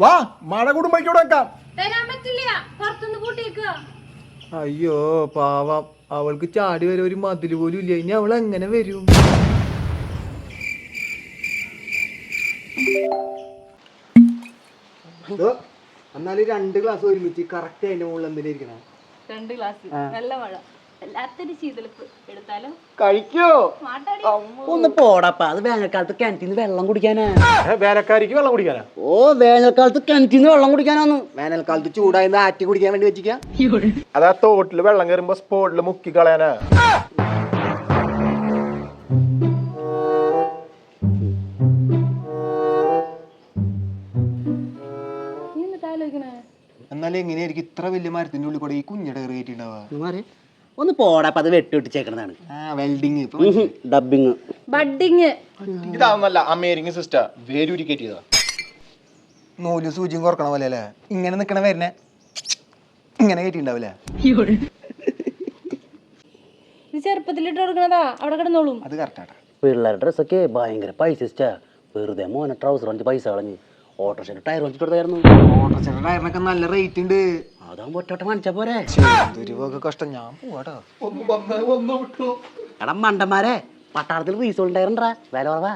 വാ മഴ കൂടുമ്പോഴേക്കൂടെ വെക്കാം. തരാൻ പറ്റില്ല, പുറത്തുനിന്ന് കൂട്ടിയേക്കുക. അയ്യോ പാവം, അവൾക്ക് ചാടി വരെ ഒരു മതില് പോലും ഇല്ല. ഇനി അവൾ എങ്ങനെ വരും? എന്നാലും 2 ഗ്ലാസ് ഒരുമിച്ച് കറക്റ്റ് അതിന്റെ മുകളിൽ എന്തെങ്കിലും ഇരിക്കണം. 2 ഗ്ലാസ് നല്ല മഴ, എല്ലാത്തൊരു ശീതളിപ്പ് എടുത്താലും കഴിക്കോ? ഒന്ന് പോടപ്പ, അത് വേനൽക്കാലത്ത് കിണറ്റിന്ന് വെള്ളം കുടിക്കാനാ. വേനൽക്കാരിക്ക് വെള്ളം കുടിക്കാനാ? ഓ, വേനൽക്കാലത്ത് കിണറ്റിന്ന് വെള്ളം കുടിക്കാനാന്ന്. വേനൽക്കാലത്ത് ചൂടായിരുന്ന ആറ്റി കുടിക്കാൻ വേണ്ടി വെച്ചിരിക്കാം. അതാ തോട്ടില് വെള്ളം കയറുമ്പോ സ്പോട്ടില് മുക്കി കളയാനാ. എന്നാലും എങ്ങനെയായിരിക്കും ഇത്ര വലിയ മരത്തിന്റെ ഉള്ളിൽ കൂടെ ഈ കുഞ്ഞിടെ കയറിയിട്ടുണ്ടാവുക? ഒന്ന് പോടപ്പ, അത് വെട്ടിച്ചേക്കണതാണ്. Welding, dubbing, budding. ഇതാവുന്നല്ല അമേരിക്കൻ സിസ്റ്റർ വേരൂരി കയറ്റിയതാ. നൂല് സൂചിയും കുറക്കണ പോലെ അല്ലേ ഇങ്ങനെ നിക്കണ വരുന്നേ? ഇങ്ങനെ കയറ്റിണ്ടാവില്ലേ? ഇത് ചെറുപ്പത്തിലിട്ട് കൊടുക്കണതാ, അവിടെ കിടന്നോളും. അത് കറക്റ്റാ. പിള്ളേരുടെ ഡ്രസ്സൊക്കെ ഭയങ്കര പൈസ ഇഷ്ടാ. വെറുതെ മോനെ ട്രൗസർ വാങ്ങിച്ച് പൈസ കളഞ്ഞ് ഓട്ടോറിക്ഷ ടയർ വാങ്ങിച്ചിട്ട് കൊടുത്തായിരുന്നു. ഓട്ടോറിക്ഷ ടയറിനൊക്കെ നല്ല റേറ്റ് ഉണ്ട്. അതാകുമ്പോ ഒറ്റോട്ടം വാങ്ങിച്ചാ പോരെ. കഷ്ടം. ഞാൻ പോവാട്ടോ. എടാ മണ്ടന്മാരെ, പട്ടാളത്തിൽ റീസോൾട്ട് ടയറുണ്ടാ, വില കുറവാ.